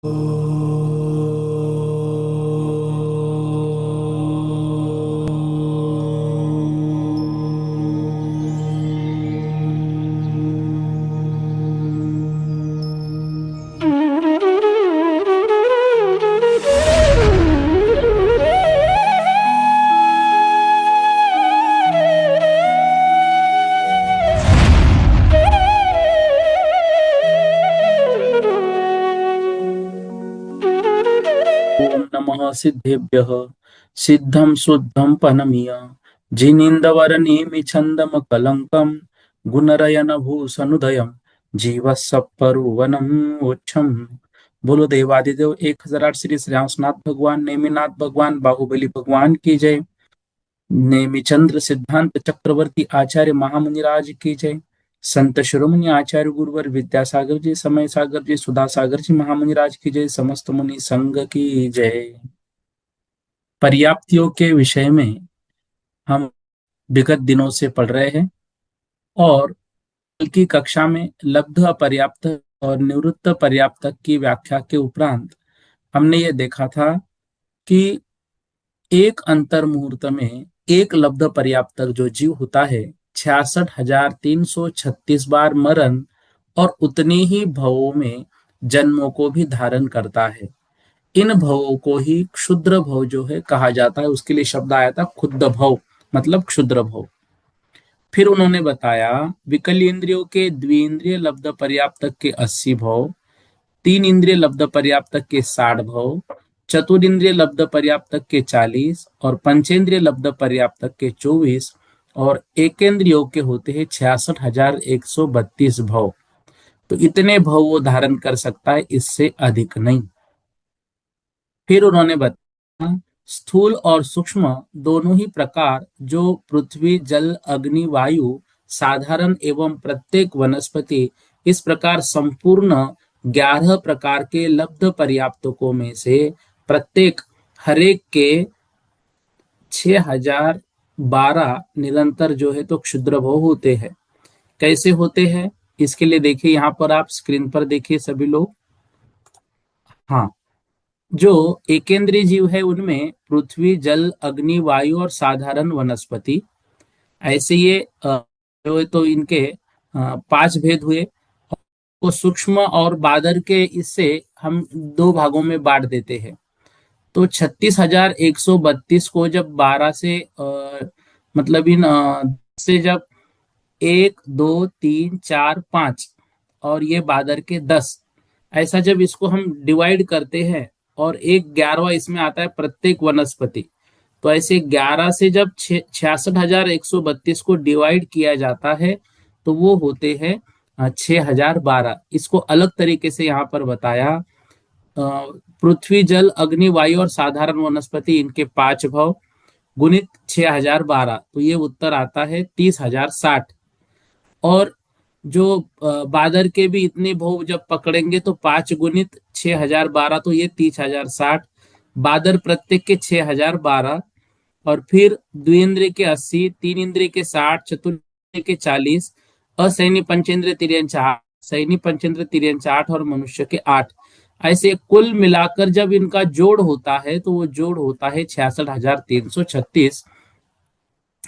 ओम नमः सिद्धेभ्यः सिद्धं शुद्धं पनमीय जिनीन्द्रवरनेमि छन्दमकलङ्कं गुणरयनभूषणुदयं जीवसत्परुवनं मोक्षम। बोलो देवादिदेव 1008 श्री श्यामनाथ भगवान, नेमिनाथ भगवान, बाहुबली भगवान की जय। नेमिचंद्र सिद्धांत चक्रवर्ती आचार्य महामुनिराज की जय। संत शिरोमणि आचार्य गुरुवर विद्यासागर जी, समय सागर जी, सुधा सागर जी महामुनिराज की जय। समस्त मुनि संघ की जय। पर्याप्तियों के विषय में हम विगत दिनों से पढ़ रहे हैं और कल की कक्षा में लब्ध अपर्याप्त और निवृत्त पर्याप्तक की व्याख्या के उपरांत हमने ये देखा था कि एक अंतर मुहूर्त में एक लब्ध पर्याप्तक जो जीव होता है 66,336 बार मरण और उतने ही भवों में जन्मों को भी धारण करता है। इन भवों को ही क्षुद्र भव जो है कहा जाता है। उसके लिए शब्द आया था क्षुद्र भव, मतलब क्षुद्र भव। फिर उन्होंने बताया विकल इंद्रियों के द्विइंद्रिय लब्ध पर्याप्तक के 80 भव, तीन इंद्रिय लब्ध पर्याप्तक के 60 भव, चतुरिंद्रिय लब्ध पर्याप्तक के 40 और पंचेंद्रिय लब्ध पर्याप्तक के 24 और एकेंद्रियों के होते हैं 66,132 भव। तो इतने भव वो धारण कर सकता है, इससे अधिक नहीं। फिर उन्होंने बताया स्थूल और सूक्ष्म दोनों ही प्रकार जो पृथ्वी जल अग्नि वायु साधारण एवं प्रत्येक वनस्पति, इस प्रकार संपूर्ण 11 प्रकार के लब्ध पर्याप्तकों में से प्रत्येक हरेक के 6,012 निरंतर जो है तो क्षुद्र भव होते हैं। कैसे होते हैं इसके लिए देखिए, यहाँ पर आप स्क्रीन पर देखिए सभी लोग। हाँ, जो एकेंद्रीय जीव है उनमें पृथ्वी जल अग्नि वायु और साधारण वनस्पति, ऐसे ये जो है तो इनके 5 भेद हुए। को सूक्ष्म और बादर के इससे हम दो भागों में बांट देते हैं। तो 36,132 को जब 12 से मतलब इन से जब 1 2 3 4 5 और ये बादर के 10, ऐसा जब इसको हम डिवाइड करते हैं और 1/11 इसमें आता है प्रत्येक वनस्पति, तो ऐसे 11 से जब 66,132 को डिवाइड किया जाता है तो वो होते हैं 6,012। इसको अलग तरीके से यहाँ पर बताया, पृथ्वी जल अग्नि वायु और साधारण वनस्पति इनके 5 भव गुणित 6,012, तो ये उत्तर आता है 30,060। और जो बादर के भी इतने भव जब पकड़ेंगे तो 5 गुणित 6,012, तो ये 30,060। बादर प्रत्येक के 6,012 और फिर द्विइंद्रिय के 80, तीन इंद्रिय के 60, चतुर्ंद्रिय के 40, असैन्य पंचेंद्रिय तिर्यंच 8, सैन्य पंचेंद्रिय तिर्यंच 8 और मनुष्य के 8। ऐसे कुल मिलाकर जब इनका जोड़ होता है तो वो जोड़ होता है 66,336।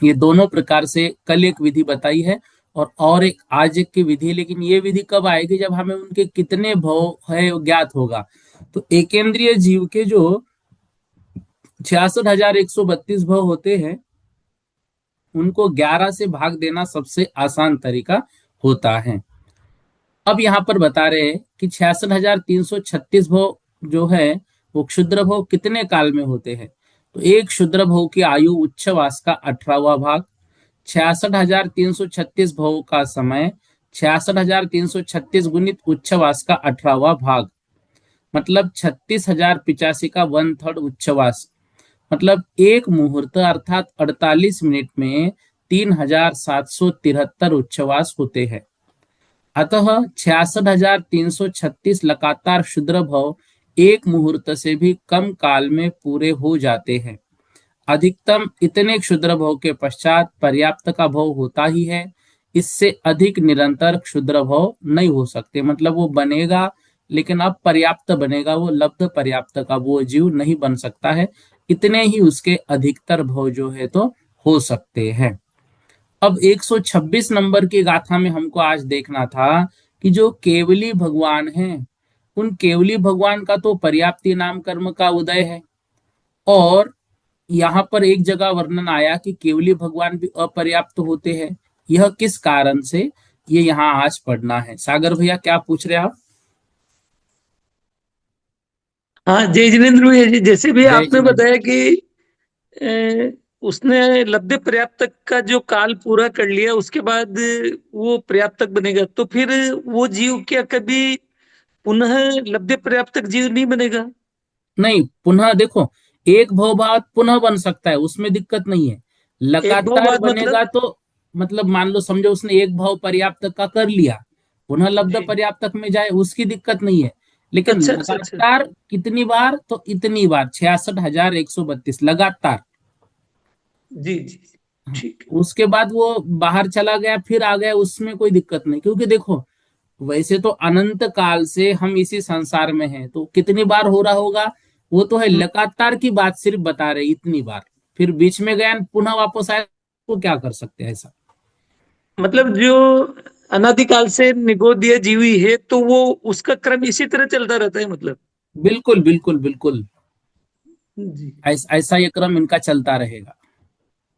ये दोनों प्रकार से कल एक विधि बताई है और एक आज एक की विधि, लेकिन ये विधि कब आएगी जब हमें उनके कितने भव है ज्ञात होगा। तो एकेंद्रीय जीव के जो 66,132 भव होते हैं उनको 11 से भाग देना सबसे आसान तरीका होता है। अब यहाँ पर बता रहे हैं कि 66,336 भव जो है वो क्षुद्र भव कितने काल में होते हैं। तो एक क्षुद्र भव की आयु उच्छवास का 18वां भाग, 66,336 भव का समय 66,336 गुणित उच्छवास का 18वां भाग, मतलब 36,085 का 1/3 उच्छवास, मतलब एक मुहूर्त अर्थात 48 मिनट में 3,773 उच्छवास होते हैं। अतः 66,336 लगातार क्षुद्र भव एक मुहूर्त से भी कम काल में पूरे हो जाते हैं। अधिकतम इतने क्षुद्र भव के पश्चात पर्याप्त का भव होता ही है। इससे अधिक निरंतर क्षुद्र भव नहीं हो सकते, मतलब वो बनेगा लेकिन अब पर्याप्त बनेगा, वो लब्ध पर्याप्त का वो जीव नहीं बन सकता है। इतने ही उसके अधिकतर भव जो है तो हो सकते हैं। अब 126 नंबर की गाथा में हमको आज देखना था कि जो केवली भगवान हैं, उन केवली भगवान का तो पर्याप्ति नाम कर्म का उदय है। और यहाँ पर एक जगह वर्णन आया कि केवली भगवान भी अपर्याप्त होते हैं। यह किस कारण से, ये यहाँ आज पढ़ना है। सागर भैया क्या पूछ रहे हैं आप? हाँ, जय जिनेन्द्र भैया जी, जैसे भी जय आपने जिनेन्द्र। बताया कि उसने लब्धे पर्याप्तक का जो काल पूरा कर लिया, उसके बाद वो पर्याप्तक बनेगा, तो फिर वो जीव क्या कभी पुनः लब्धे पर्याप्तक जीव नहीं बनेगा? नहीं, पुनः देखो, एक भव बाद पुनः बन सकता है, उसमें दिक्कत नहीं है। एक भाव लगातार बाद बनेगा मतलब? तो मतलब मान लो, समझो उसने एक भाव पर्याप्त का कर लिया, पुनः लब्ध जी। पर्याप्तक में जाए, उसकी दिक्कत नहीं है। लेकिन अच्छा अच्छा अच्छा। लगातार कितनी बार, तो इतनी बार 66,132 लगातार। जी जी। ठीक है। उसके बाद वो बाहर चला गया फिर आ गया, उसमें कोई दिक्कत नहीं, क्योंकि देखो, वैसे तो अनंत काल से हम इसी संसार में हैं, तो कितनी बार हो रहा होगा, वो तो है हम्म, लगातार की बात सिर्फ बता रहे इतनी बार। फिर बीच में गया पुनः वापस आया, तो क्या कर सकते हैं ऐसा। मतलब जो अनादिकाल से निगोदिया जीवी है, तो वो उसका क्रम इसी तरह चलता रहता है मतलब? बिल्कुल बिल्कुल बिल्कुल। जी। ऐसा ये क्रम इनका चलता रहेगा।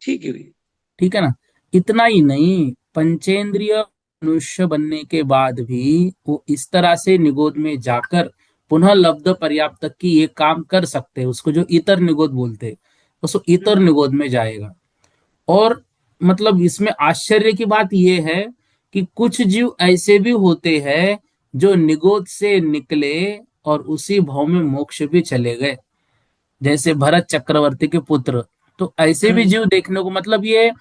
ठीक है भैया। ठीक है ना। इतना ही नहीं, पंचेंद्रिय मनुष्य बनने के बाद भी वो इस तरह से निगोद में जाकर पुनः लब्ध पर्याप्त तक की ये काम कर सकते हैं, उसको जो इतर निगोद बोलते हैं, उसको इतर हम्म, निगोद में जाएगा। और मतलब इसमें आश्चर्य की बात यह है कि कुछ जीव ऐसे भी होते हैं जो निगोद से निकले और उसी भाव में मोक्ष भी चले गए, जैसे भरत चक्रवर्ती के पुत्र। तो ऐसे भी हम्म, जीव देखने को, मतलब ये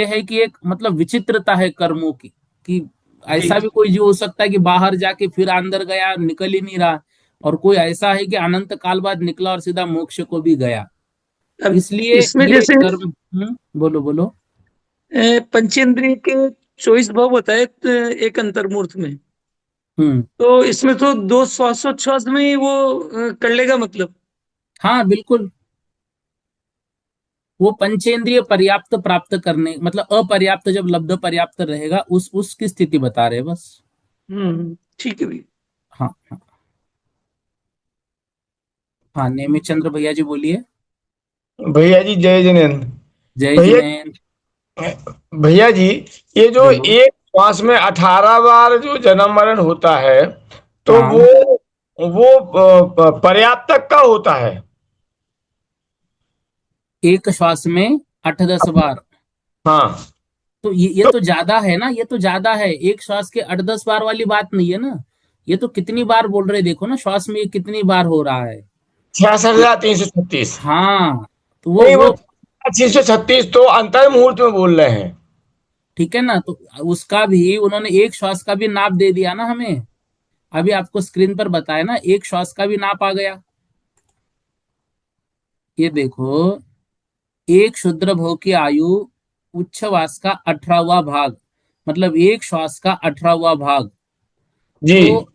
है कि एक मतलब विचित्रता है कर्मों की, कि जी ऐसा भी जी। कोई जीव हो सकता है कि बाहर जाके फिर अंदर गया, निकल ही नहीं रहा। और कोई ऐसा है कि अनंत काल बाद निकला और सीधा मोक्ष को भी गया। अब इसलिए इसमें ये जैसे कर्म। बोलो बोलो। पंचेंद्रिय के 24 भाव बताए, तो एक अंतर्मूर्त में, हम्म। तो इसमें तो दो श्वासोच्छ्वास में ही वो कर लेगा मतलब? हाँ बिल्कुल। वो पंचेंद्रिय पर्याप्त प्राप्त करने, मतलब अपर्याप्त जब लब्ध पर्याप्त रहेगा, उस उसकी स्थिति बता रहे हैं बस। ठीक है भैया। हाँ हाँ। हाँ, नेमित चंद्र भैया जी बोलिए। भैया जी जय जिनेन्द्र। जय भैया जिनेन्द्र। भैया जी, ये जो बोलो। एक श्वास में 18 बार जो जन्म मरण होता है, तो हाँ, वो पर्याप्त तक का होता है? एक श्वास में 8-10 बार। हाँ। तो ये तो तो ज्यादा है ना, ये तो ज्यादा है, एक श्वास के 8-10 बार वाली बात नहीं है ना। ये तो कितनी बार बोल रहे, देखो ना श्वास में ये कितनी बार हो रहा है। 66,336। हाँ, तो नहीं, वो वो 336 तो अंतर मुहूर्त में बोल रहे हैं। ठीक है ना, तो उसका भी उन्होंने एक श्वास का भी नाप दे दिया ना हमें। अभी आपको स्क्रीन पर बताया ना, एक श्वास का भी नाप आ गया। ये देखो, एक क्षुद्र भोग की आयु उच्छ्वास का 18वां भाग, मतलब एक श्वास का 18वां भाग। जी तो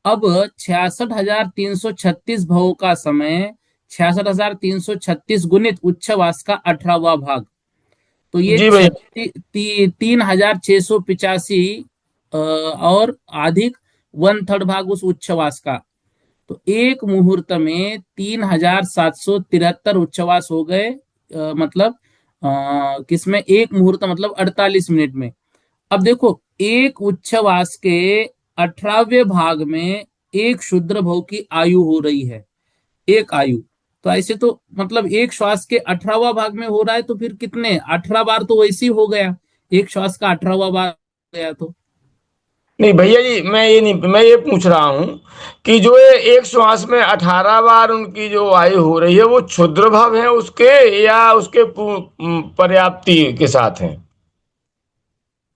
अब 66,336 भवों का समय, 66,336 गुणित उच्छ्वास का 18वां भाग, तो ये जी भैया। 3,685 और अधिक 1/3 भाग उस उच्छ्वास का। तो एक मुहूर्त में 3,773 उच्छ्वास हो गए। मतलब किसमें, एक मुहूर्त मतलब 48 मिनट में। अब देखो, एक उच्छ्वास के 18वें भाग में एक क्षुद्र भव की आयु हो रही है, एक आयु। तो ऐसे तो मतलब एक श्वास के 18वां भाग में हो रहा है, तो फिर कितने 18 बार तो वैसे ही हो गया, एक श्वास का 18वां बार हो गया तो। नहीं भैया जी, मैं ये पूछ रहा हूँ कि जो ये एक श्वास में 18 बार उनकी जो आयु हो रही है, वो क्षुद्र भाव है उसके, या उसके पर्याप्ति के साथ है?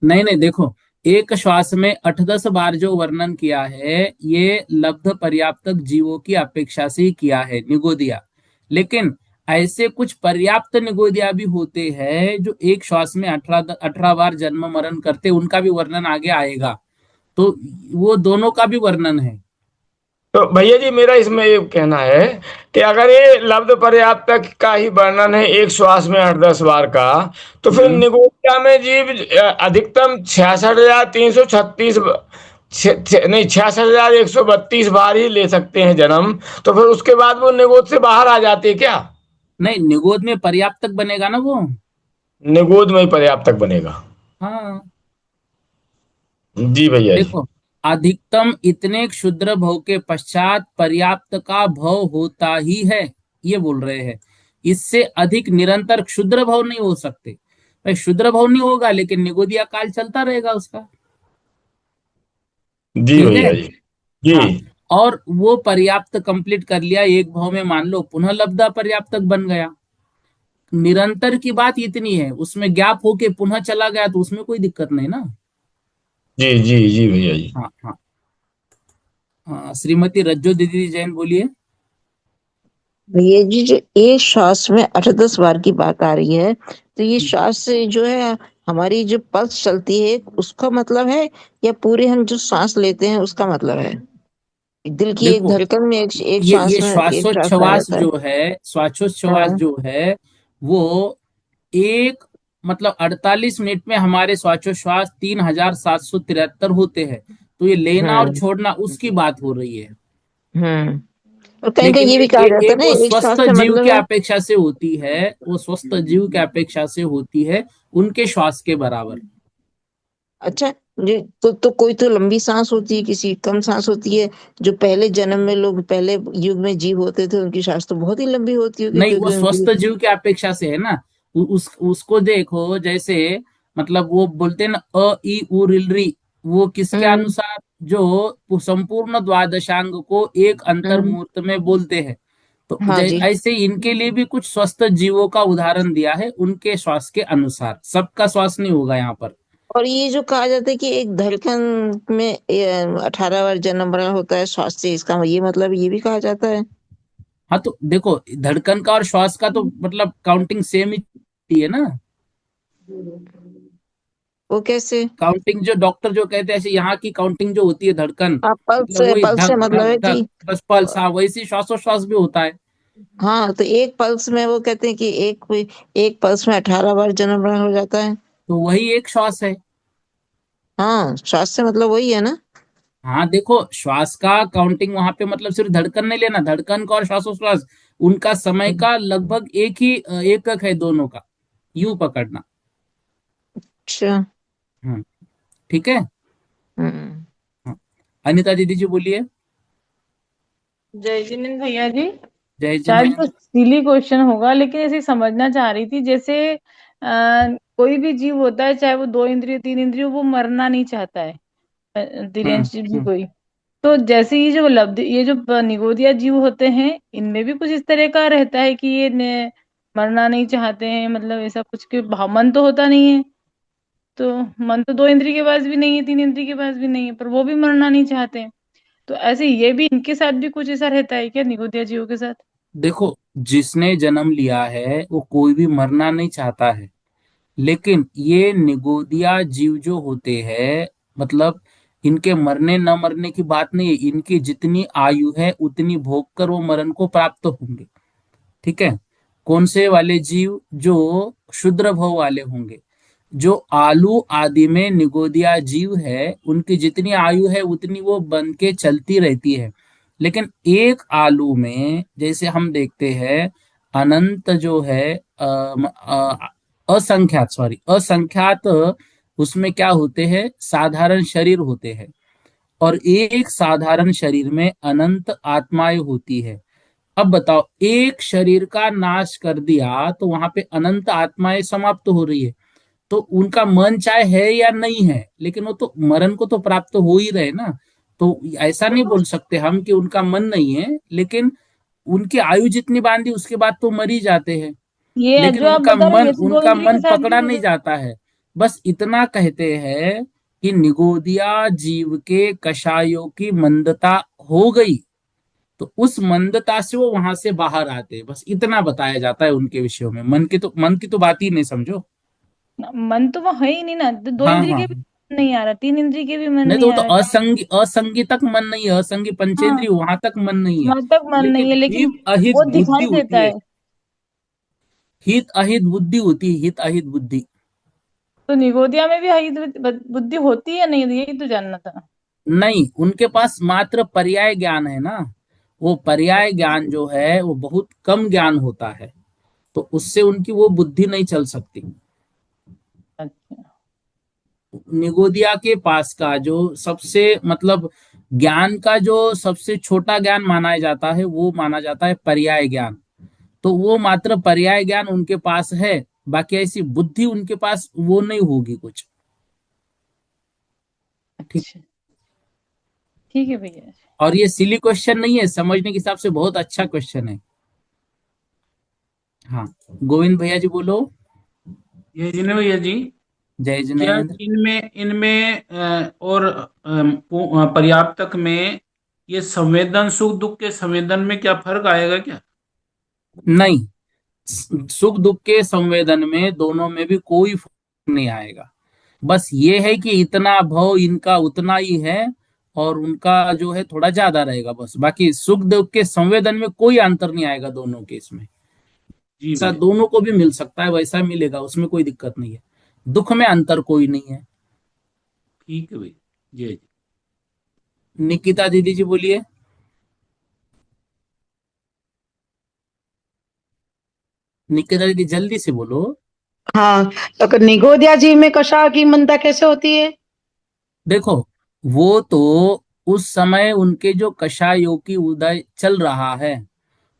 नहीं नहीं, देखो, एक श्वास में 8-10 बार जो वर्णन किया है, ये लब्ध पर्याप्तक जीवों की अपेक्षा से ही किया है निगोदिया। लेकिन ऐसे कुछ पर्याप्त निगोदिया भी होते हैं जो एक श्वास में 18 18 बार जन्म मरण करते, उनका भी वर्णन आगे आएगा। तो वो दोनों का भी वर्णन है। तो भैया जी मेरा इसमें ये कहना है कि अगर ये लब्ध पर्याप्त का ही वर्णन है एक श्वास में 8-10 बार का, तो फिर हम्म निगोटिया में जीव अधिकतम 66,336, नहीं 66,132 बार ही ले सकते हैं जन्म। तो फिर उसके बाद वो निगोद से बाहर आ जाते हैं क्या? नहीं, निगोद में पर्याप्त तक बनेगा ना वो। निगोद में ही पर्याप्त तक बनेगा। हाँ, जी भैया जी। देखो, अधिकतम इतने क्षुद्र भव के पश्चात पर्याप्त का भव होता ही है, ये बोल रहे हैं। इससे अधिक निरंतर क्षुद्र भव नहीं हो सकते। भाई क्षुद्र भव नहीं होगा, लेकिन निगोदिया काल चलता रहेगा उसका। जी ठीक है। भैया जी। जी हाँ, और वो पर्याप्त कंप्लीट कर लिया एक भाव में, मान लो पुनः लब्धा पर्याप्त तक बन गया। निरंतर की बात इतनी है, उसमें गैप होके पुनः चला गया तो उसमें कोई दिक्कत नहीं ना। जी जी जी भैया जी। हाँ हाँ। हाँ, श्रीमती रज्जो दीदी जैन बोलिए। ये जी जो एक श्वास में 8-10 बार की बात आ रही है, तो ये श्वास से जो है हमारी जो पल्स चलती है उसका मतलब है, या पूरे हम जो सांस लेते हैं उसका मतलब है? दिल की एक देखो, धड़कन में एक ये सांस में एक श्वास आ श्वासोच्छ्वास जाता है। जो है, श्वासोच्छ्वास हाँ जो है वो एक, मतलब 48 मिनट में हमारे श्वासोच्छ्वास 3,773 होते हैं। तो ये लेना और हम्म छोड़ना उसकी बात हो रही है। हम्म। और कहीं कहीं लेकिन ये भी कहा जाता है एक ना, वो एक स्वस्थ श्वास से जीव मतलब की है। अपेक्षा से होती है, वो स्वस्थ जीव की अपेक्षा से होती है उनके श्वास के बराबर। अच्छा जी। तो कोई तो लंबी सांस होती है, किसी कम सांस होती है। जो पहले जन्म में लोग पहले युग में जीव होते थे उनकी सांस तो बहुत ही लंबी होती होगी, नहीं, वो क्योंकि स्वस्थ उनकी। जीव की अपेक्षा से है ना। उसको देखो, जैसे मतलब वो बोलते हैं ना, अ ई उ रिल री, वो किसके हम्म अनुसार? जो संपूर्ण द्वादशांग को एक अंतर हम्म। मुहूर्त में बोलते हैं। तो हाँ जी। ऐसे इनके लिए भी कुछ स्वस्थ जीवों का उदाहरण दिया है, उनके श्वास के अनुसार। सबका श्वास नहीं होगा यहाँ पर। और ये जो कहा जाता है कि एक धड़कन में 18 बार जन्म मरण होता है श्वास से, इसका ये मतलब ये भी कहा जाता है? हाँ, तो देखो, धड़कन का और श्वास का तो मतलब काउंटिंग सेम ही है ना। वो कैसे? काउंटिंग जो डॉक्टर जो कहते हैं, ऐसे यहाँ की काउंटिंग जो होती है धड़कन, हाँ, पल्स मतलब से वही पल्स धक से मतलब धक है धक, कि। बस पल्स। हाँ, वैसी श्वासोश्वास भी होता है। हाँ, तो एक पल्स में वो कहते हैं कि एक पल्स में 18 बार जन्म मरण हो जाता है। तो वही एक श्वास है। हाँ, श्वास से मतलब वही है ना। हाँ, देखो, श्वास का काउंटिंग वहां पे मतलब सिर्फ धड़कन नहीं लेना, धड़कन का और श्वासोश्वास उनका समय का लगभग एक ही एकक है दोनों का। यूं पकड़ना। अच्छा। हम्म। ठीक है। हम्म। हाँ। अनिता दीदी जी बोलिए। जय जिनेन्द्र भैया जी। जय शायद वो जिनेन्द्र। सिली क्वेश्चन होगा, लेकिन ऐसे ही समझना चाह रही थी। जैसे कोई भी जीव होता है, चाहे वो 2 इंद्रिय 3 इंद्रिय, वो मरना नहीं चाहता है। हम्म तिर्यंश भी हम्म। कोई। तो जैसे ये जो निगोदिया जीव होते हैं, इनमें भी कुछ इस तरह का रहता है कि मरना नहीं चाहते हैं, मतलब ऐसा कुछ के मन तो होता नहीं है। तो मन तो 2 इंद्रिय के पास भी नहीं है, 3 इंद्रिय के पास भी नहीं है, पर वो भी मरना नहीं चाहते हैं। तो ऐसे ये भी इनके साथ भी कुछ ऐसा रहता है क्या, निगोदिया जीवों के साथ? देखो, जिसने जन्म लिया है वो कोई भी मरना नहीं चाहता है। लेकिन ये निगोदिया जीव जो होते हैं, मतलब इनके मरने न मरने की बात नहीं है। इनकी जितनी आयु है उतनी भोग कर वो मरण को प्राप्त होंगे। ठीक है। कौन से वाले जीव? जो क्षुद्र भव वाले होंगे। जो आलू आदि में निगोदिया जीव है, उनकी जितनी आयु है उतनी वो बन के चलती रहती है। लेकिन एक आलू में जैसे हम देखते हैं, अनंत जो है, असंख्यात, सॉरी, असंख्यात, उसमें क्या होते हैं? साधारण शरीर होते हैं। और एक साधारण शरीर में अनंत आत्माएं होती है। अब बताओ, एक शरीर का नाश कर दिया तो वहां पे अनंत आत्माएं समाप्त हो रही है। तो उनका मन चाहे है या नहीं है, लेकिन वो तो मरण को तो प्राप्त हो ही रहे ना। तो ऐसा नहीं बोल सकते हम कि उनका मन नहीं है, लेकिन उनकी आयु जितनी बांधी उसके बाद तो मर ही जाते हैं। ये लेकिन जो आप बता रहे हैं, ये तो दो उनका इंद्रिय के मन साथ भी पकड़ा नहीं होगा। जाता है। बस इतना कहते हैं कि निगोदिया जीव के कषायों की मंदता हो गई, तो उस मंदता से वो वहां से बाहर आते हैं। बस इतना बताया जाता है उनके विषयों में। मन की तो बात ही नहीं, समझो। मन तो वो है ही नहीं ना, तो दो हाँ इंद्रिय हाँ के भी हाँ। नहीं आ रहा, 3 इंद्री के भी मन नहीं तो नहीं वो आ तो रहा, चाहे। असंगी, असंगी तक मन नहीं है, असंगी हाँ, पंचेंद्रिय वहां तक मन नहीं है। वहां तक मन नहीं लेकिन है, लेकिन हित अहित वो बुद्धि दिखाई देता होती है। है। हित अहित बुद्धि होती है, हित अहित बुद्धि। तो निगोदिया में भी हित बुद्धि होती है नहीं, यही तो जानना था। नहीं, उनके पास मात्र पर्याय ज्ञान है ना। वो पर्याय ज्ञान जो है वो बहुत कम ज्ञान होता है, तो उससे उनकी वो बुद्धि नहीं चल सकती। अच्छा। निगोदिया के पास का जो सबसे मतलब ज्ञान का जो सबसे छोटा ज्ञान माना जाता है, वो माना जाता है पर्याय ज्ञान। तो वो मात्र पर्याय ज्ञान उनके पास है, बाकी ऐसी बुद्धि उनके पास वो नहीं होगी कुछ। ठीक। अच्छा, ठीक है भैया। और ये सिली क्वेश्चन नहीं है, समझने के हिसाब से बहुत अच्छा क्वेश्चन है। हाँ, गोविंद भैया जी बोलो। ये जिन्हें भैया जी, जय क्या जिनेन्द्र। इनमें इनमें और पर्याप्तक में ये संवेदन, सुख दुख के संवेदन में क्या फर्क आएगा क्या? नहीं, सुख दुख के संवेदन में दोनों में भी कोई फर्क नहीं आएगा। बस ये है कि इतना भाव इनका उतना ही है, और उनका जो है थोड़ा ज्यादा रहेगा बस। बाकी सुख दुख के संवेदन में कोई अंतर नहीं आएगा दोनों के इसमें। जी ऐसा भैया। दोनों को भी मिल सकता है, वैसा मिलेगा, उसमें कोई दिक्कत नहीं है। दुख में अंतर कोई नहीं है। ठीक है भैया। जय जी। निकिता दीदी जी बोलिए। निकिता दीदी जल्दी से बोलो। हाँ, तो निगोदिया जी में कषाय की मनता कैसे होती है? देखो, वो तो उस समय उनके जो कषायों की उदय चल रहा है।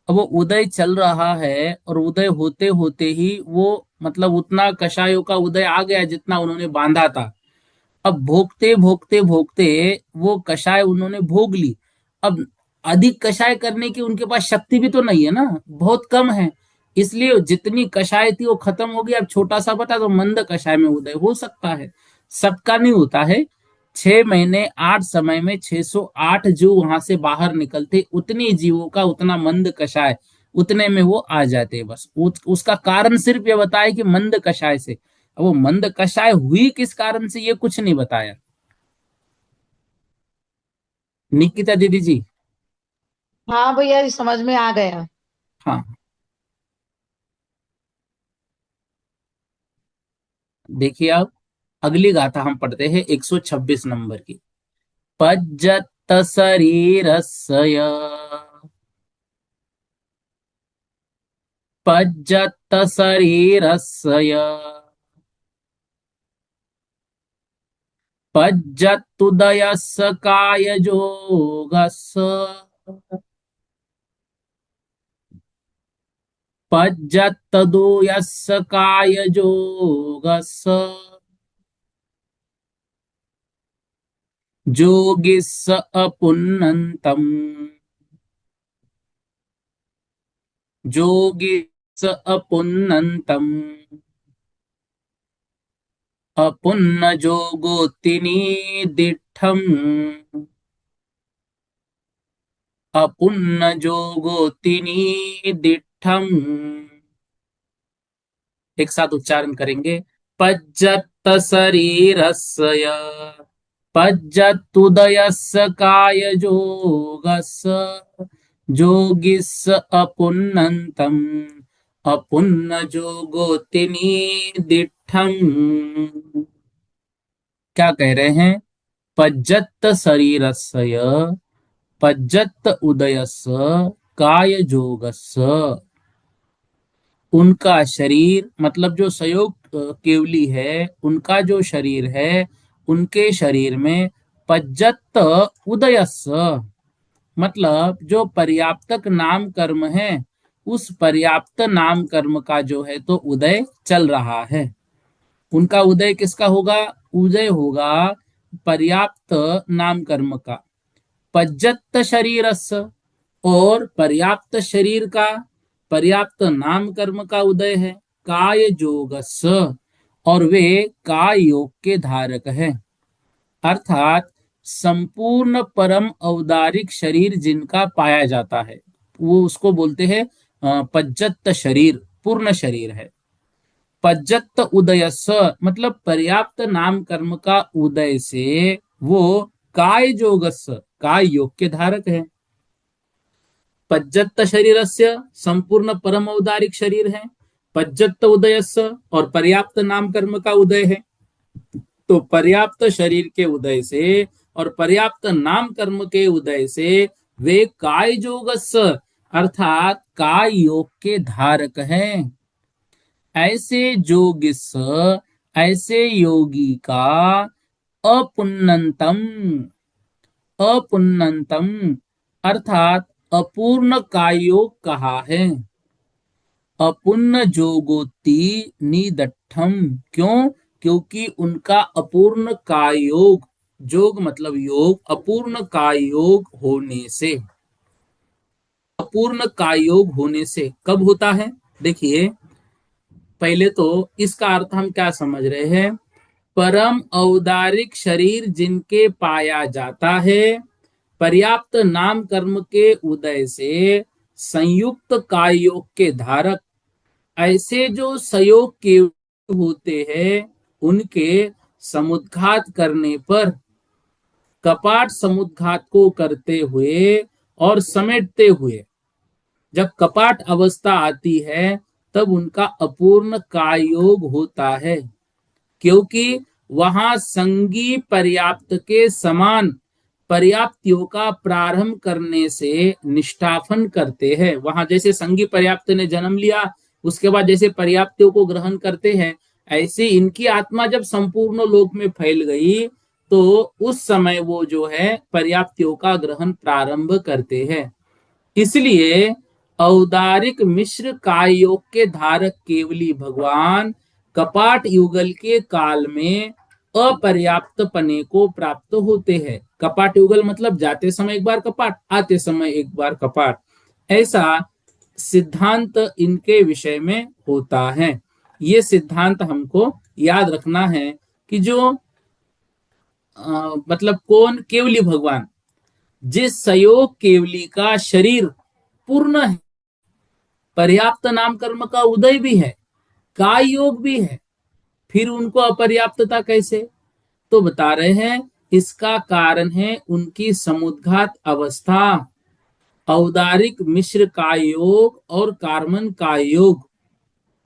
अब वो उदय चल रहा है, और उदय होते होते ही वो मतलब उतना कषायों का उदय आ गया जितना उन्होंने बांधा था। अब भोगते भोगते भोगते वो कषाय उन्होंने भोग ली। अब अधिक कषाय करने की उनके पास शक्ति भी तो नहीं है ना, बहुत कम है। इसलिए जितनी कषाय थी वो खत्म हो गई, अब छोटा सा बटा, तो मंद कषाय में उदय हो सकता है। सबका नहीं होता है। 6 महीने 8 समय में 608 जीव वहां से बाहर निकलते, उतनी जीवों का उतना मंद कषाय, उतने में वो आ जाते। बस उसका कारण सिर्फ ये बताया कि मंद कषाय से। अब वो मंद कषाय हुई किस कारण से, ये कुछ नहीं बताया। निकिता दीदी जी। हाँ भैया जी, समझ में आ गया। हाँ, देखिए अब अगली गाथा हम पढ़ते हैं 126 नंबर की। पज्जत शरीरस्य, पज्जत शरीरस्य, पज्जत्तुदयस्य कायजोगस्य, पज्जत्तदो यस्य कायजोगस्य, जोगिस्स अपुन्नन्तम्, जोगिस्स अपुन्नन्तम्, अपुन्नजोगोत्तिनी दिठम्, अपुन्नजोगोत्तिनी दिठम्। एक साथ उच्चारण करेंगे। पज्जत्त शरीरस्य, पज्जत्तुदयस्य कायजोगस्य, जोगिस्स अपुन्नन्तम्, अपुन्नजोगोत्तिनी दिठम्। क्या कह रहे हैं? पज्जत्त शरीरस्य, पज्जत्त उदयस्य, कायजोगस्य। उनका शरीर मतलब जो सयोग केवली है, उनका जो शरीर है, उनके शरीर में पज्जत उदयस्य मतलब जो पर्याप्तक नाम कर्म है, उस पर्याप्त नाम कर्म का जो है तो उदय चल रहा है। उनका उदय किसका होगा? उदय होगा पर्याप्त नाम कर्म का। पज्जत शरीरस्य, और पर्याप्त शरीर का, पर्याप्त नाम कर्म का उदय है। काय जोगस, और वे काय योग के धारक है। अर्थात संपूर्ण परम औदारिक शरीर जिनका पाया जाता है, वो उसको बोलते हैं पज्जत शरीर, पूर्ण शरीर है। पज्जत उदयस मतलब पर्याप्त नाम कर्म का उदय से वो काय जोगस काय योग के धारक है। पज्जत शरीरस्य संपूर्ण परम औदारिक शरीर है, पज्जत उदयस्य और पर्याप्त नाम कर्म का उदय है। तो पर्याप्त शरीर के उदय से और पर्याप्त नाम कर्म के उदय से वे काय जोगस अर्थात काय योग के धारक हैं। ऐसे जोगिस ऐसे योगी का अपुन्नतम अपुन्नतम अर्थात अपूर्ण कायोग कहा है। अपुन्न जोगोत्ति निदठम क्यों? क्योंकि उनका अपूर्ण कायोग, जोग मतलब योग, अपूर्ण कायोग होने से, अपूर्ण कायोग होने से कब होता है? देखिए पहले तो इसका अर्थ हम क्या समझ रहे हैं। परम औदारिक शरीर जिनके पाया जाता है, पर्याप्त नाम कर्म के उदय से संयुक्त कायोग के धारक, ऐसे जो संयोग के होते हैं उनके समुद्घात करने पर, कपाट समुद्घात को करते हुए और समेटते हुए जब कपाट अवस्था आती है तब उनका अपूर्ण कायोग होता है, क्योंकि वहां संगी पर्याप्त के समान पर्याप्तियों का प्रारंभ करने से निष्ठापन करते हैं। वहां जैसे संगी पर्याप्त ने जन्म लिया, उसके बाद जैसे पर्याप्तियों को ग्रहण करते हैं, ऐसे इनकी आत्मा जब संपूर्ण लोक में फैल गई तो उस समय वो जो है पर्याप्तियों का ग्रहण प्रारंभ करते हैं। इसलिए औदारिक मिश्र कायोग के धारक केवली भगवान कपाट युगल के काल में अपर्याप्त पने को प्राप्त होते हैं। कपाट युगल मतलब जाते समय एक बार कपाट, आते समय एक बार कपाट, ऐसा सिद्धांत इनके विषय में होता है। ये सिद्धांत हमको याद रखना है कि जो मतलब कौन? केवली भगवान, जिस संयोग केवली का शरीर पूर्ण है, पर्याप्त नाम कर्म का उदय भी है, काय योग भी है, फिर उनको अपर्याप्तता कैसे? तो बता रहे हैं इसका कारण है उनकी समुद्घात अवस्था, औदारिक मिश्र काय योग और कार्मन काय योग।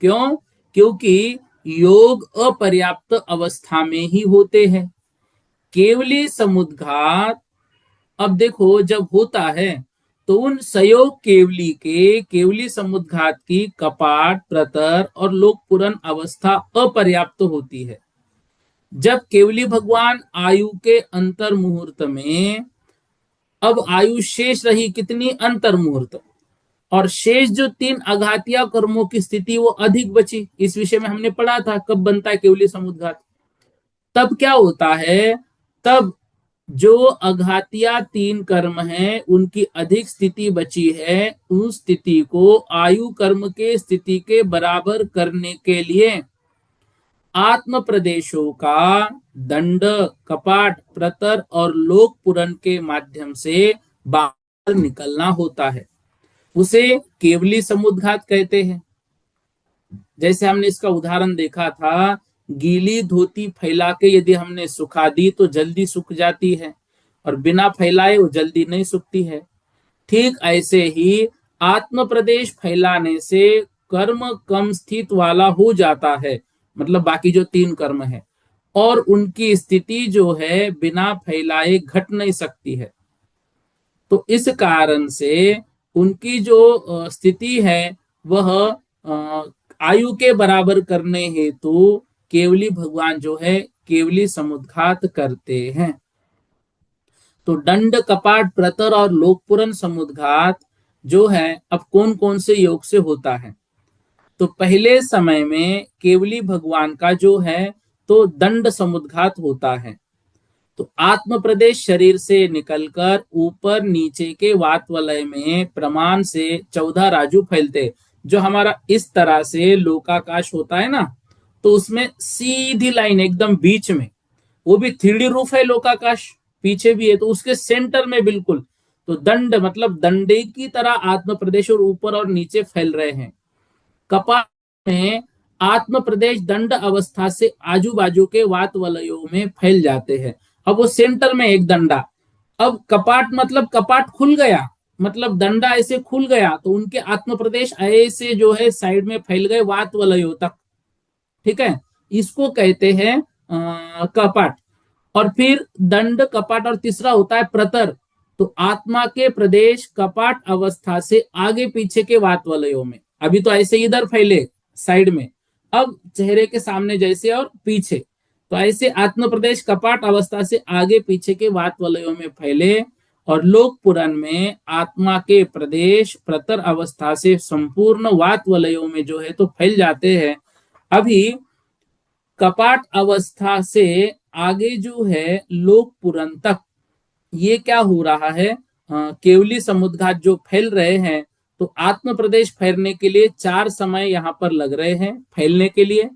क्यों? क्योंकि योग अपर्याप्त अवस्था में ही होते हैं। केवली समुद्घात अब देखो जब होता है तो उन संयोग केवली के केवली समुद्घात की कपाट, प्रतर और लोक पूर्ण अवस्था अपर्याप्त होती है। जब केवली भगवान आयु के अंतर मुहूर्त में, अब आयु शेष रही कितनी? अंतर मुहूर्त, और शेष जो 3 अघातिया कर्मों की स्थिति वो अधिक बची। इस विषय में हमने पढ़ा था कब बनता है केवली समुद्घात। तब क्या होता है? तब जो अघातिया 3 कर्म हैं उनकी अधिक स्थिति बची है, उस स्थिति को आयु कर्म के स्थिति के बराबर करने के लिए आत्म प्रदेशों का दंड, कपाट, प्रतर और लोक पूरण के माध्यम से बाहर निकलना होता है। उसे केवली समुद्घात कहते हैं। जैसे हमने इसका उदाहरण देखा था, गीली धोती फैला के यदि हमने सुखा दी तो जल्दी सूख जाती है, और बिना फैलाए वो जल्दी नहीं सूखती है। ठीक ऐसे ही आत्म प्रदेश फैलाने से कर्म कम स्थित वाला हो जाता है, मतलब बाकी जो 3 कर्म है, और उनकी स्थिति जो है बिना फैलाए घट नहीं सकती है। तो इस कारण से उनकी जो स्थिति है वह आयु के बराबर करने हेतु केवली भगवान जो है केवली समुद्घात करते हैं। तो दंड, कपाट, प्रतर और लोकपूर्ण समुद्घात जो है अब कौन कौन से योग से होता है? तो पहले समय में केवली भगवान का जो है तो दंड समुद्घात होता है। तो आत्म प्रदेश शरीर से निकलकर ऊपर नीचे के वात वलय में प्रमाण से 14 राजू फैलते, जो हमारा इस तरह से लोकाकाश होता है ना, तो उसमें सीधी लाइन एकदम बीच में, वो भी 3D रूप है लोकाकाश, पीछे भी है, तो उसके सेंटर में बिल्कुल, तो दंड मतलब दंडे की तरह आत्म प्रदेश और ऊपर और नीचे फैल रहे हैं। कपाट में आत्म प्रदेश दंड अवस्था से आजू बाजू के वात वलयों में फैल जाते हैं। अब वो सेंटर में एक दंडा, अब कपाट मतलब कपाट खुल गया, मतलब दंडा ऐसे खुल गया तो उनके आत्म प्रदेश ऐसे जो है साइड में फैल गए वात वलयों तक। ठीक है, इसको कहते हैं कपाट। और फिर दंड कपाट, और तीसरा होता है प्रतर। तो आत्मा के प्रदेश कपाट अवस्था से आगे पीछे के वात वलयों में, अभी तो ऐसे इधर फैले साइड में, अब चेहरे के सामने जैसे और पीछे, तो ऐसे आत्म प्रदेश कपाट अवस्था से आगे पीछे के वात वलयों में फैले। और लोक पुराण में आत्मा के प्रदेश प्रतर अवस्था से संपूर्ण वात वलयों में जो है तो फैल जाते हैं। अभी कपाट अवस्था से आगे जो है लोक पुरन तक ये क्या हो रहा है, केवली समुद्घात जो फैल रहे हैं, तो आत्म प्रदेश फैलने के लिए 4 समय यहां पर लग रहे हैं फैलने के लिए,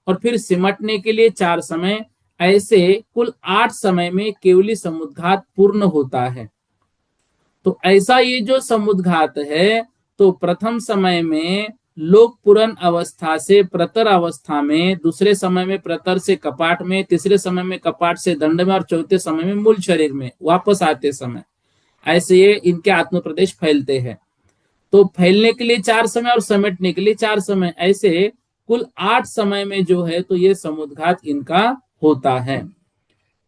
और फिर सिमटने के लिए 4 समय, ऐसे कुल 8 समय में केवली समुद्घात पूर्ण होता है। तो ऐसा ये जो समुद्घात है, तो प्रथम समय में लोक पुरन अवस्था से प्रतर अवस्था में, दूसरे समय में प्रतर से कपाट में, तीसरे समय में कपाट से दंड में, और चौथे समय में मूल शरीर में वापस आते समय, ऐसे ये इनके आत्म प्रदेश फैलते हैं। तो फैलने के लिए 4 समय और समेटने के लिए 4 समय, ऐसे कुल 8 समय में जो है तो ये समुद्घात इनका होता है।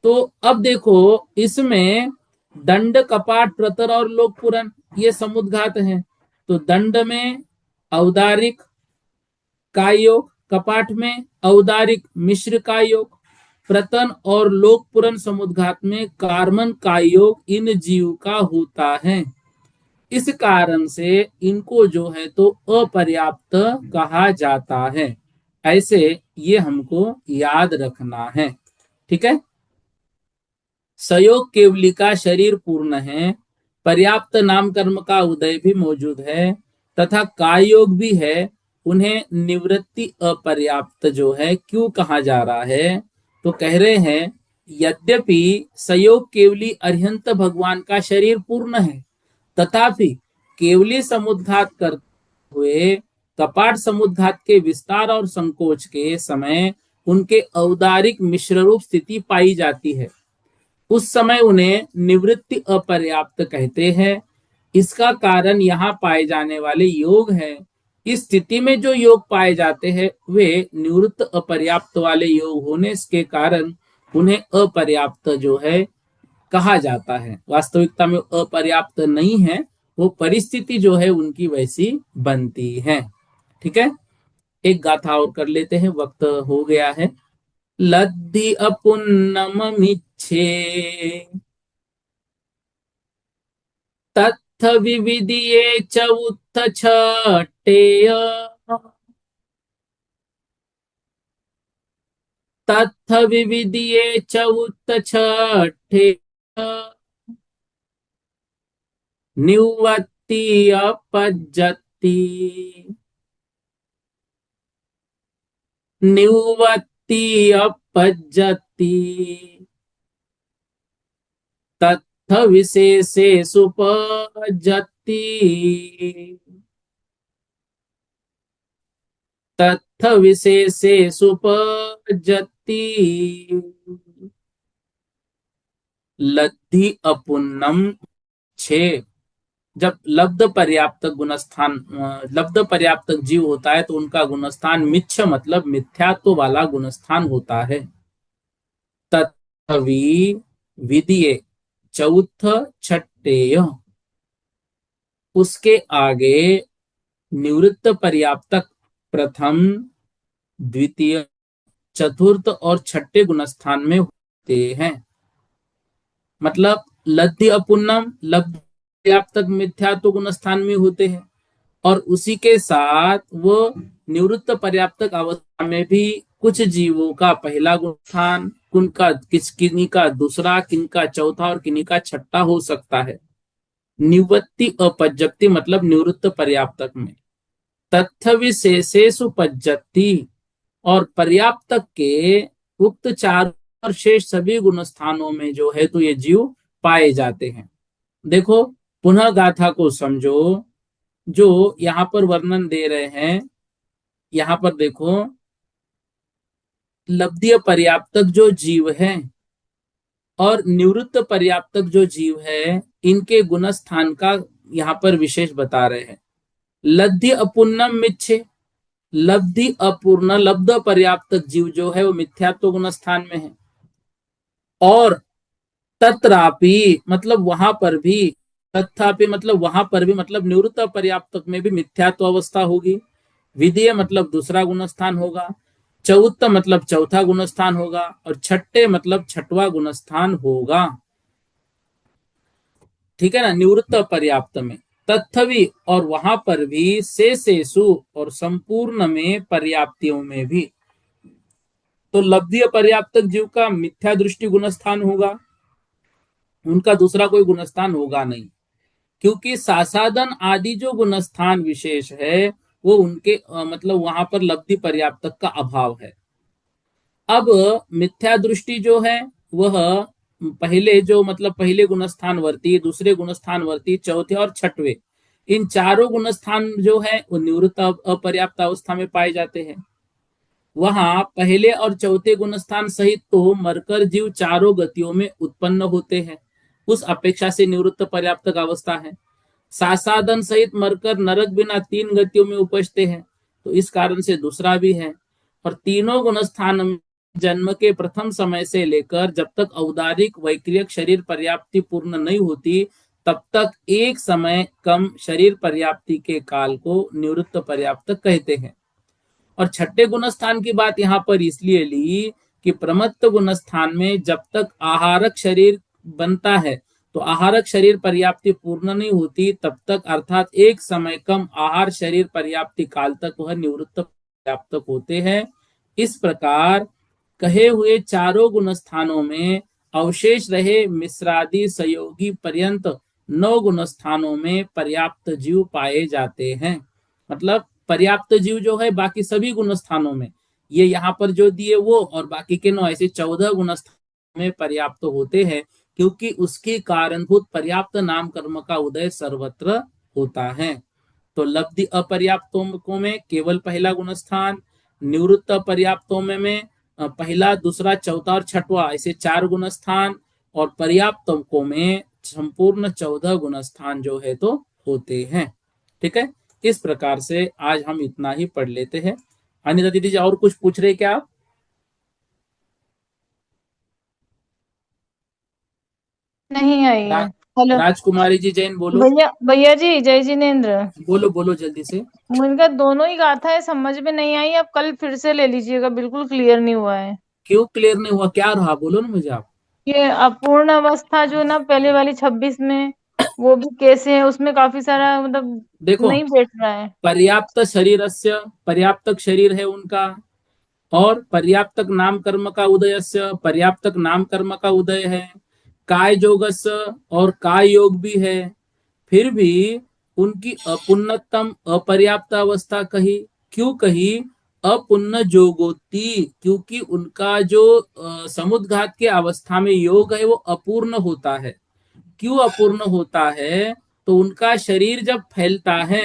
तो अब देखो, इसमें दंड कपाट प्रतर और लोक पुरन ये समुद्घात है। तो दंड में औदारिक का योग, कपाट में औदारिक मिश्र का योग, प्रतन और लोक पुरन समुद्घात में कार्बन का योग इन जीव का होता है। इस कारण से इनको जो है तो अपर्याप्त कहा जाता है। ऐसे ये हमको याद रखना है। ठीक है, सयोग केवली का शरीर पूर्ण है, पर्याप्त नाम कर्म का उदय भी मौजूद है, तथा कायोग भी है। उन्हें निवृत्ति अपर्याप्त जो है क्यों कहा जा रहा है, तो कह रहे हैं यद्यपि सयोग केवली अरिहंत भगवान का शरीर पूर्ण है, तथापि केवली समुद्घात करते हुए कपाट समुद्घात के विस्तार और संकोच के समय उनके औदारिक मिश्र रूप स्थिति पाई जाती है। उस समय उन्हें निवृत्ति अपर्याप्त कहते हैं। इसका कारण यहाँ पाए जाने वाले योग है। इस स्थिति में जो योग पाए जाते हैं वे निवृत्त अपर्याप्त वाले योग होने के कारण उन्हें अपर्याप्त जो है कहा जाता है। वास्तविकता में अपर्याप्त नहीं है, वो परिस्थिति जो है उनकी वैसी बनती है। ठीक है, एक गाथा और कर लेते हैं, वक्त हो गया है। लद्धि अपुन्नममिच्छे तत्थ विविदिये च उत्थ छट्टेय, तत्थ विविदिये च उत्थ छट्टेय, निवृत्ति अपज्जति, निवृत्ति अपज्जति, तत्थ विशेषेषु पज्जति, तत्थ विशेषेषु पज्जति। लद्धि अपुन्नम 6, जब लब्ध पर्याप्त गुणस्थान, लब्ध पर्याप्त जीव होता है तो उनका गुणस्थान मिच्छ मतलब मिथ्यात्व वाला गुणस्थान होता है। तत्थवि विदिये चौथ छट्टेय, उसके आगे निवृत्त पर्याप्तक प्रथम, द्वितीय, चतुर्थ और छठे गुणस्थान में होते हैं। मतलब लब्धि अपुन्नम लब्ध पर्याप्तक मिथ्यात्व गुणस्थान में होते हैं, और उसी के साथ वो निवृत्त पर्याप्तक अवस्था में भी कुछ जीवों का पहला गुणस्थान, किन्हीं का दूसरा, किन्हीं का चौथा और किन्हीं का छठा हो सकता है। निवृत्ति अपज्जति मतलब निवृत्त पर्याप्तक में। तत्थ विशेषेषु पज्जति, और पर्याप्तक के उक्त 4 और शेष सभी गुणस्थानों में जो है तो ये जीव पाए जाते हैं। देखो, पुनः गाथा को समझो, जो यहाँ पर वर्णन दे रहे हैं, यहाँ पर देखो लब्धीय पर्याप्तक जो जीव है और निवृत्त पर्याप्तक जो जीव है, इनके गुणस्थान का यहाँ पर विशेष बता रहे हैं। लब्धि अपूर्णम मिच्छे, लब्धि अपूर्ण लब्ध पर्याप्तक जीव जो है वो मिथ्यात्व गुणस्थान में है। और तत्रापि मतलब वहां पर भी, तथापि मतलब वहां पर भी, मतलब निवृत्त पर्याप्तक में भी मिथ्यात्व अवस्था होगी। विधेय मतलब दूसरा गुणस्थान होगा, चौथ मतलब चौथा गुणस्थान होगा, और छठे मतलब छठवा गुणस्थान होगा। ठीक है ना, निवृत्त पर्याप्त में तत्थवी, और वहां पर भी शेषेषु और संपूर्ण में पर्याप्तियों में भी। तो लब्धीय पर्याप्तक जीव का मिथ्या दृष्टि गुणस्थान होगा, उनका दूसरा कोई गुणस्थान होगा नहीं, क्योंकि सासादन आदि जो गुणस्थान विशेष है वो उनके मतलब वहां पर लब्धि पर्याप्तक का अभाव है। अब मिथ्या दृष्टि जो है वह पहले जो मतलब पहले गुणस्थान वर्ती, दूसरे गुणस्थान वर्ती, चौथे और छठवे, इन चारों गुणस्थान जो है वो निवृत्त अपर्याप्त अवस्था में पाए जाते हैं। वहां पहले और चौथे गुणस्थान सहित तो मरकर जीव चारों गतियों में उत्पन्न होते हैं, उस अपेक्षा से निवृत्त पर्याप्तक अवस्था है। सासादन सहित मरकर नरक बिना तीन गतियों में उपजते हैं, तो इस कारण से दूसरा भी है। और तीनों गुणस्थान में जन्म के प्रथम समय से लेकर जब तक औदारिक वैक्रियक शरीर पर्याप्ति पूर्ण नहीं होती, तब तक एक समय कम शरीर पर्याप्ति के काल को निवृत्त पर्याप्तक कहते हैं। और छठे गुणस्थान की बात यहां पर इसलिए ली कि प्रमत्त गुणस्थान में जब तक आहारक शरीर बनता है, तो आहारक शरीर पर्याप्ति पूर्ण नहीं होती तब तक, अर्थात एक समय कम आहार शरीर पर्याप्ति काल तक वह निवृत्त पर्याप्तक होते हैं। इस प्रकार कहे हुए चारों गुणस्थानों में अवशेष रहे मिश्रादि सहयोगी पर्यंत 9 गुणस्थानों में पर्याप्त जीव पाए जाते हैं। मतलब पर्याप्त जीव जो है बाकी सभी गुणस्थानों में, ये यहाँ पर जो दिए वो और बाकी के 9, ऐसे 14 गुणस्थानों में पर्याप्त होते हैं, क्योंकि उसके कारणभूत पर्याप्त नाम कर्म का उदय सर्वत्र होता है। तो लब्धि अपर्याप्तों में केवल पहला गुणस्थान, निवृत्त पर्याप्तों में पहला, दूसरा, चौथा और छठवा, ऐसे 4 गुणस्थान, और पर्याप्तों में संपूर्ण 14 गुणस्थान जो है तो होते हैं। ठीक है, इस प्रकार से आज हम इतना ही पढ़ लेते हैं। अनिता दीदी जी और कुछ पूछ रहे क्या आप? नहीं आई है। रा, हेलो राजकुमारी जी जैन बोलो। भैया, भैया जी, जय जिनेन्द्र। बोलो बोलो जल्दी से। उनका दोनों ही गाथा है, समझ में नहीं आई, आप कल फिर से ले लीजिएगा, बिल्कुल क्लियर नहीं हुआ है। क्यों क्लियर नहीं हुआ, क्या रहा, बोलो ना मुझे आप। ये अपूर्ण अवस्था जो ना पहले वाली 26 में, वो भी कैसे है, उसमें काफी सारा मतलब देखो, नहीं बैठ रहा है। पर्याप्त शरीरस्य, पर्याप्तक शरीर है उनका, और पर्याप्तक नाम कर्म का उदयस्य, पर्याप्तक नाम कर्म का उदय है, काय जोगस्य और काय योग भी है। फिर भी उनकी अपुन्नतम अपर्याप्त अवस्था कही, क्यों कही? अपुन्न जोगोती, क्योंकि उनका जो समुद्घात के अवस्था में योग है वो अपूर्ण होता है। क्यों अपूर्ण होता है? तो उनका शरीर जब फैलता है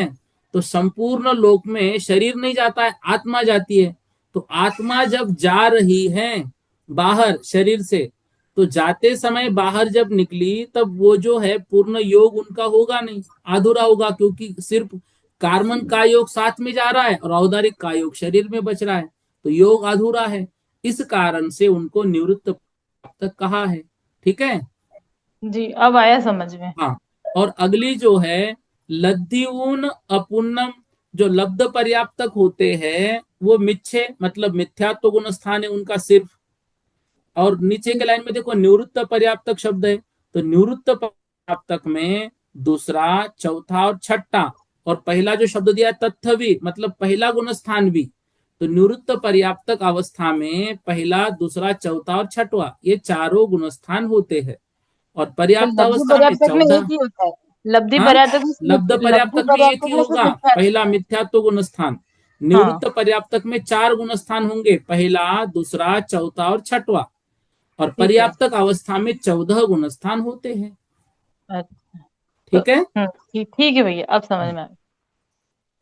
तो संपूर्ण लोक में शरीर नहीं जाता है, आत्मा जाती है। तो आत्मा जब जा रही है बाहर शरीर से, तो जाते समय बाहर जब निकली तब वो जो है पूर्ण योग उनका होगा नहीं, अधूरा होगा, क्योंकि सिर्फ कार्बन का योग साथ में जा रहा है और औदारिक का योग शरीर में बच रहा है, तो योग अधूरा है। इस कारण से उनको निवृत्त तक कहा है। ठीक है, जी, अब आया समझ में। हाँ। और अगली जो है लद्धिऊन अपुन्नम, जो लब्ध पर्याप्तक होते हैं वो मिच्छे मतलब मिथ्यात्व गुण स्थान है उनका सिर्फ। और नीचे के लाइन में देखो निवृत्त पर्याप्तक शब्द है, तो निवृत्त पर्याप्तक में दूसरा, चौथा और छठा, और पहला जो शब्द दिया तत्थवी मतलब पहला गुण स्थान भी। तो निवृत्त पर्याप्तक अवस्था में पहला, दूसरा, चौथा और छठवा, ये चारों गुण स्थान होते हैं। और तो पर्याप्त लब्धि अवस्था में पर्याप्तक में एक 14। ही होता है। लब्धि हाँ, पर्याप्तक में लब्ध लब्धि पर्याप्तक में एक ही पर्याप्तक में सिर्फ होगा, पहला मिथ्यात्व। मिथ्यात्व गुण स्थान। हाँ, निवृत्त पर्याप्तक में 4 गुण स्थान होंगे, पहला, दूसरा, चौथा और छठवा। और ठीक है। पर्याप्तक अवस्था में 14 गुण स्थान होते हैं। अच्छा, तो ठीक है। ठीक, ठीक है भैया, अब समझ में आ गया।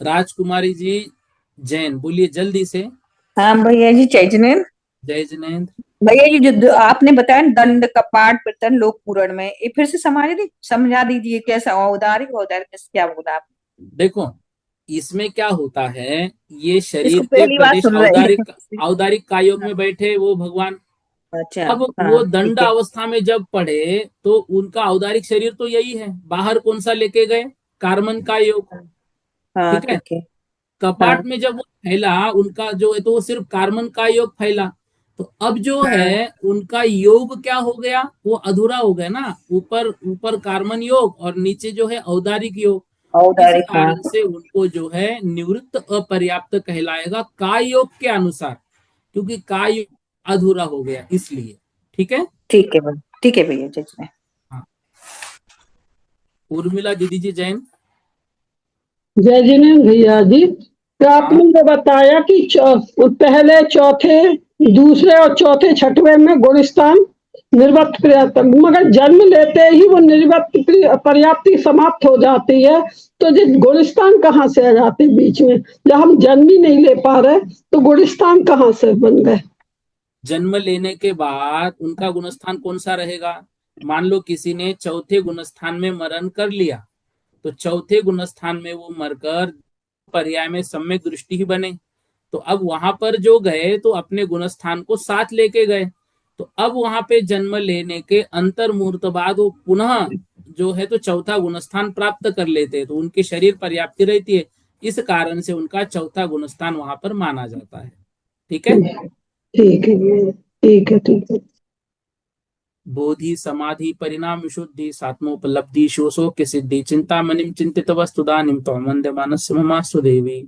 राजकुमारी जी जैन बोलिए जल्दी से। हाँ भैया जी, चैतन्य। जय जिनेन्द्र। भैया ये जो आपने बताया ना, दंड कपाट पीतन लोक पुराण में, ये फिर से समझा दीजिए कैसा औदारिक औदारिक क्या बोला आप? देखो इसमें क्या होता है, ये इसको शरीर ते पहली बार प्रदेश सुन रहे औदारिक हैं। औदारिक कायोग में बैठे वो भगवान। अच्छा। अब वो हाँ दंड ठीक है। अवस्था में जब पढ़े तो उनका औदारिक शरीर तो यही है, बाहर कौन सा लेके गए, कार्बन का योग। हाँ ठीक है। ठीक है। हाँ। कपाट में जब वो फैला उनका जो है तो वो सिर्फ कार्बन का योग फैला। तो अब जो हाँ। है उनका योग क्या हो गया, वो अधूरा हो गया ना। ऊपर ऊपर कार्बन योग और नीचे जो है औदारिक योग। इस औदारिक। हाँ कारण से उनको जो है निवृत्त अपर्याप्त कहलाएगा काय योग के अनुसार, क्योंकि काय योग अधूरा हो गया इसलिए। ठीक है। ठीक है भैया, ठीक है भैया जज में। हाँ, उर्मिला दीदी जी जैन। जय जिनेन्द्र भैया जी, तो हाँ आपने जो बताया कि पहले चौथे दूसरे और चौथे छठवें में गुणस्थान निर्वक्त पर्याप्त, मगर जन्म लेते ही वो निर्वक्त पर्याप्ति समाप्त हो जाती है, तो जो गुणस्थान कहाँ से आ जाते हैं बीच में? जब हम जन्म ही नहीं ले पा रहे तो गुणस्थान कहाँ से बन गए? जन्म लेने के बाद उनका गुणस्थान कौन सा रहेगा। मान लो किसी ने चौथे गुणस्थान में मरण कर लिया, तो चौथे गुणस्थान में वो मरकर पर्याय में सम्यक दृष्टि ही बने। तो अब वहां पर जो गए तो अपने गुणस्थान को साथ लेके गए। तो अब वहां पे जन्म लेने के अंतर मुहूर्त बाद वो पुनः जो है तो चौथा गुणस्थान प्राप्त कर लेते हैं, तो उनकी शरीर पर्याप्ति रहती है। इस कारण से उनका चौथा गुणस्थान वहां पर माना जाता है। ठीक है। ठीक है भैया, ठीक है ठीक है। बोधि समाधि परिणाम विशुद्धि सात्मोपलब्धि शोषो के सिद्धि चिंता मनिम चिंतित वस्तुदानिम तो वंदे मानस्य ममास्तु देवी।